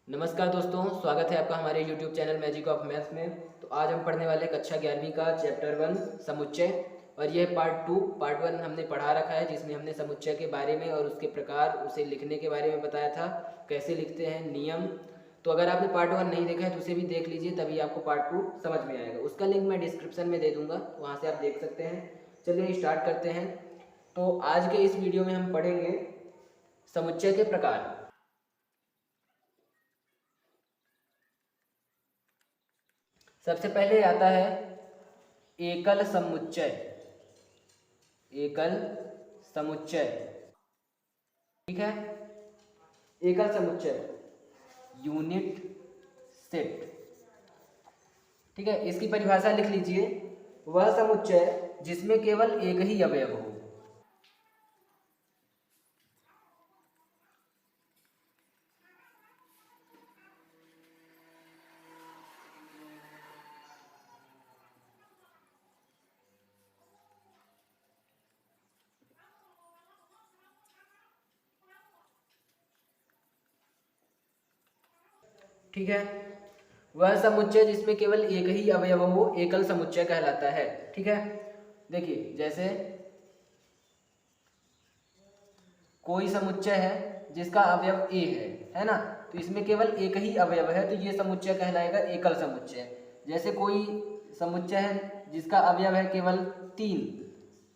नमस्कार दोस्तों, स्वागत है आपका हमारे YouTube channel magic of maths में। तो आज हम पढ़ने वाले कक्षा 11वीं का चैप्टर 1 समुच्चय, और यह पार्ट 1 हमने पढ़ा रखा है, जिसमें हमने समुच्चय के बारे में और उसके प्रकार, उसे लिखने के बारे में बताया था, कैसे लिखते हैं, नियम। तो अगर आपने पार्ट 1 नहीं देखा है तो उसे भी देख लीजिए, तभी आपको पार्ट 2 समझ में आएगा। उसका लिंक मैं डिस्क्रिप्शन में दे दूँगा, वहाँ से आप देख सकते हैं। चलिए स्टार्ट करते हैं। तो आज के इस वीडियो में हम पढ़ेंगे समुच्चय के प्रकार। सबसे पहले आता है एकल समुच्चय। एकल समुच्चय, ठीक है। एकल समुच्चय, यूनिट सेट, ठीक है। इसकी परिभाषा लिख लीजिए, वह समुच्चय जिसमें केवल एक ही अवयव हो। ठीक है, वह समुच्चय जिसमें केवल एक ही अवयव हो एकल समुच्चय कहलाता है। ठीक है, देखिए जैसे कोई समुच्चय है जिसका अवयव ए है ना, तो इसमें केवल एक ही अवयव है, तो ये समुच्चय कहलाएगा एकल समुच्चय। जैसे कोई समुच्चय है जिसका अवयव है केवल 3,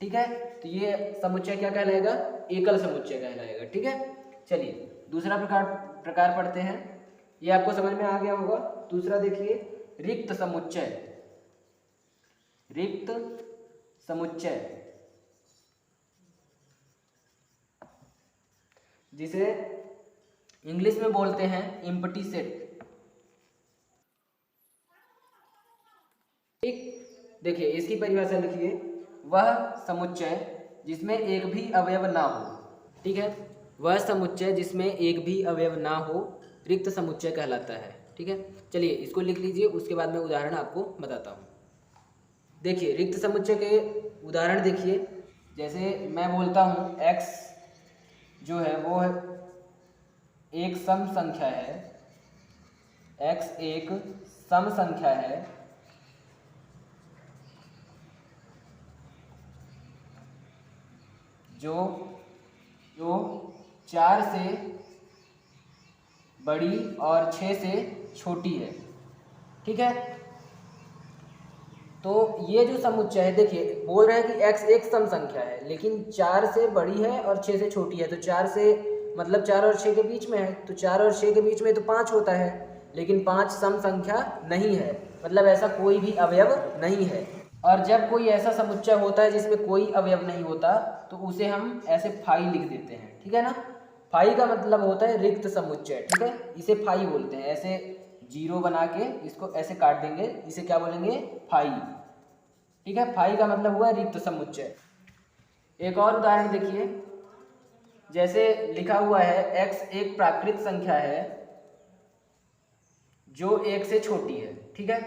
ठीक है, तो ये समुच्चय क्या कहलाएगा? एकल समुच्चय कहलाएगा। ठीक है, चलिए दूसरा प्रकार पढ़ते हैं। ये आपको समझ में आ गया होगा। दूसरा देखिए, रिक्त समुच्चय। रिक्त समुच्चय, जिसे इंग्लिश में बोलते हैं एम्प्टी सेट। ठीक, देखिए इसकी परिभाषा लिखिए, वह समुच्चय जिसमें एक भी अवयव ना हो। ठीक है, वह समुच्चय जिसमें एक भी अवयव ना हो रिक्त समुच्चय कहलाता है। ठीक है, चलिए इसको लिख लीजिए, उसके बाद मैं उदाहरण आपको बताता हूँ। देखिए रिक्त समुच्चय के उदाहरण देखिए, जैसे मैं बोलता हूँ x जो है वो एक सम संख्या है, x एक सम संख्या है जो 4 से बड़ी और 6 से छोटी है। ठीक है, तो ये जो समुच्चय है, देखिए बोल रहे हैं कि x एक सम संख्या है, लेकिन 4 से बड़ी है और 6 से छोटी है, तो 4 से मतलब 4 और 6 के बीच में है, तो 4 और 6 के बीच में तो 5 होता है, लेकिन 5 सम संख्या नहीं है, मतलब ऐसा कोई भी अवयव नहीं है। और जब कोई ऐसा समुच्चय होता है जिसमें कोई अवयव नहीं होता, तो उसे हम ऐसे फाई लिख देते हैं। ठीक है ना, फाई का मतलब होता है रिक्त समुच्चय। ठीक है, इसे फाई बोलते हैं। ऐसे जीरो बना के इसको ऐसे काट देंगे, इसे क्या बोलेंगे? फाई। ठीक है, फाई का मतलब हुआ रिक्त समुच्चय। एक और उदाहरण देखिए, जैसे लिखा हुआ है x एक प्राकृत संख्या है जो 1 से छोटी है। ठीक है,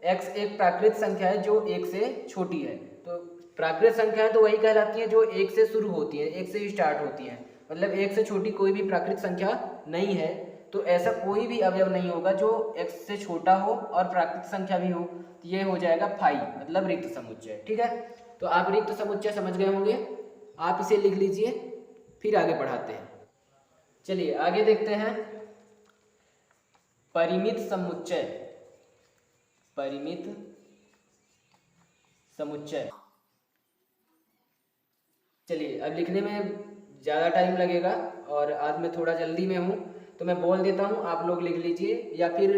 x एक प्राकृत संख्या है जो 1 से छोटी है। तो प्राकृत संख्या है तो वही कहलाती है जो 1 से शुरू होती है, 1 से स्टार्ट होती है, मतलब 1 से छोटी कोई भी प्राकृत संख्या नहीं है। तो ऐसा कोई भी अवयव नहीं होगा जो x से छोटा हो और प्राकृत संख्या भी हो, तो ये हो जाएगा फाई, मतलब रिक्त समुच्चय। ठीक है, तो आप रिक्त समुच्चय समझ गए होंगे, आप इसे लिख लीजिए, फिर आगे बढ़ाते हैं। चलिए आगे देखते हैं, परिमित समुच्चय। परिमित समुच्चय, चलिए अब लिखने में ज़्यादा टाइम लगेगा और आज मैं थोड़ा जल्दी में हूँ, तो मैं बोल देता हूँ, आप लोग लिख लीजिए या फिर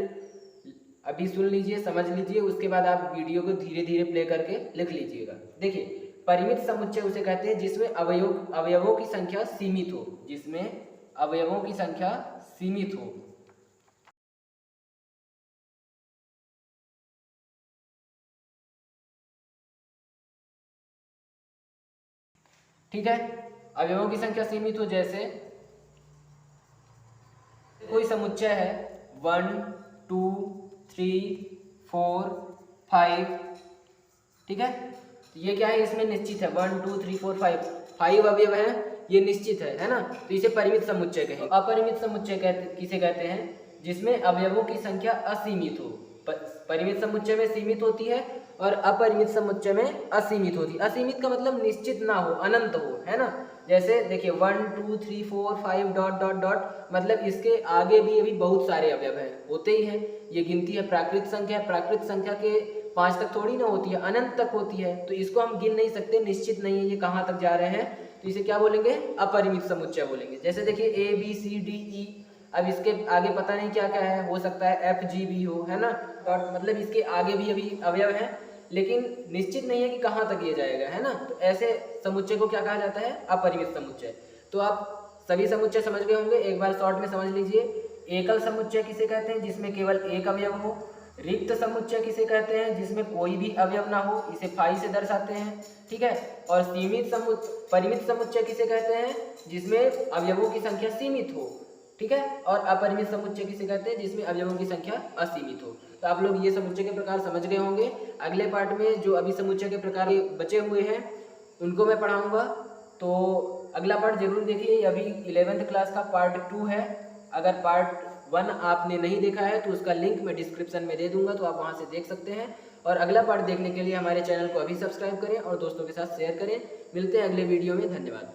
अभी सुन लीजिए, समझ लीजिए, उसके बाद आप वीडियो को धीरे धीरे प्ले करके लिख लीजिएगा। देखिए परिमित समुच्चय उसे कहते हैं जिसमें अवयवों की संख्या सीमित हो, जिसमें अवयवों की संख्या सीमित हो। ठीक है, अवयवों की संख्या सीमित हो, जैसे कोई समुच्चय है 1 2 3 4 5। ठीक है, तो ये क्या है? इसमें निश्चित है 1 2 3 4 5 अवयव हैं, ये निश्चित है ना, तो इसे परिमित समुच्चय कहेंगे। अपरिमित समुच्चय किसे कहते हैं? जिसमें अवयवों की संख्या असीमित हो। परिमित समुच्चय में सीमित होती है और अपरिमित समुच्चय में असीमित होती है। असीमित का मतलब निश्चित ना हो, अनंत हो, है ना। जैसे देखिए 1 2 3 4 5 डॉट डॉट डॉट, मतलब इसके आगे भी अभी बहुत सारे अवयव हैं, होते ही हैं। ये गिनती है प्राकृत संख्या, प्राकृत संख्या के 5 तक थोड़ी ना होती है, अनंत तक होती है, तो इसको हम गिन नहीं सकते, निश्चित नहीं है ये कहाँ तक जा रहे हैं, तो इसे क्या बोलेंगे, अपरिमित समुच्चय बोलेंगे। जैसे देखिए A B C D E, अब इसके आगे पता नहीं क्या क्या है, हो सकता है एफ जी भी हो, है ना। डॉट मतलब इसके आगे भी अभी अवयव हैं, लेकिन निश्चित नहीं है कि कहाँ तक ये जाएगा, है ना। तो ऐसे समुच्चय को क्या कहा जाता है, अपरिमित समुच्चय। तो आप सभी समुच्चय समझ गए होंगे, एक बार शॉर्ट में समझ लीजिए। एकल समुच्चय किसे कहते हैं, जिसमें केवल एक अवयव हो। रिक्त समुच्चय किसे कहते हैं, जिसमें कोई भी अवयव ना हो, इसे फाई से दर्शाते हैं, ठीक है। और परिमित समुच्चय किसे कहते हैं, जिसमें अवयवों की संख्या सीमित हो, ठीक है। और अपरिमित समुच्चय किसे कहते हैं, जिसमें अवयवों की संख्या असीमित हो। तो आप लोग ये समुच्चय के प्रकार समझ गए होंगे। अगले पार्ट में जो अभी समुच्चय के प्रकार बचे हुए हैं उनको मैं पढ़ाऊंगा, तो अगला पार्ट जरूर देखिए। ये अभी 11th क्लास का पार्ट 2 है। अगर पार्ट 1 आपने नहीं देखा है तो उसका लिंक मैं डिस्क्रिप्शन में दे दूंगा, तो आप वहां से देख सकते हैं। और अगला पार्ट देखने के लिए हमारे चैनल को अभी सब्सक्राइब करें और दोस्तों के साथ शेयर करें। मिलते हैं अगले वीडियो में, धन्यवाद।